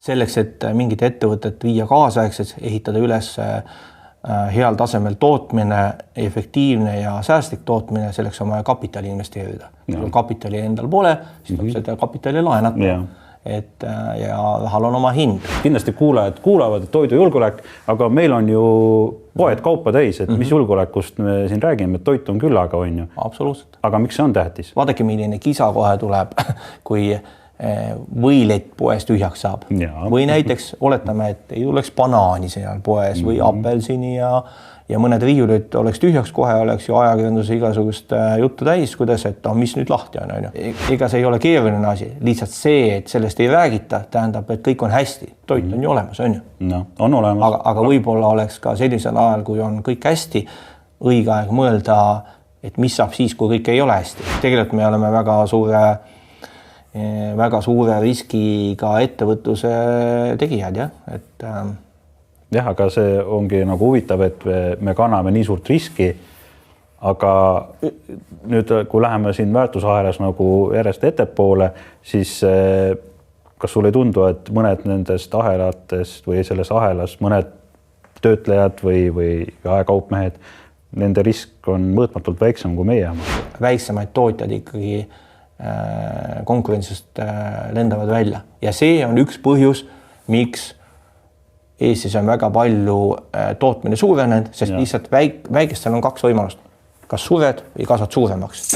Selleks, et mingit ettevõtet viia kaasaegseks, ehitada üles heal tasemel tootmine, efektiivne ja säästlik tootmine, selleks on vaja kapitali investeerida. Kui kapitali endal pole, siis tuleb seda kapitali laenata. Ja rahal on oma hind. Kindlasti kuulajad kuulavad toidujulgeolek, aga meil on ju poed kaupa täis, et mis julgeolekust me siin räägime, et toit on küllaga, on ju. Absoluutselt. Aga miks see on tähtis? Vaadake, milline kisa kohe tuleb, kui võilett poes tühjaks saab. Või näiteks oletame, et ei tuleks banaani seal poes või apelsini ja mõned riiulid oleks tühjaks, kohe oleks ju ajakirjanduse igasugust juttu täis, kuidas, et mis nüüd lahti on. Ega see ei ole keeruline asi, lihtsalt see, et sellest ei räägita, tähendab, et kõik on hästi. Toit on ju olemas, on ju? No, on olemas. Aga võib-olla oleks ka sellisel ajal, kui on kõik hästi, õige aeg mõelda, et mis saab siis, kui kõik ei ole hästi. Tegelikult me oleme väga suure riskiga ettevõtluse tegijad, jah, aga see ongi nagu huvitav, et me kanname nii suurt riski, aga nüüd, kui läheme siin väärtusahelas nagu järjest ettepoole, siis kas sul ei tundu, et mõned nendest ahelatest või selles ahelas mõned töötlejad või aekaupmehed, nende risk on mõõtmatult väiksem kui meie oma? Väiksemaid tootjad ikkagi konkurentsist lendavad välja ja see on üks põhjus, miks Eestis on väga palju tootmine suurenenud, sest lihtsalt väikestel on kaks võimalust. Kas sured või kasvad suuremaks.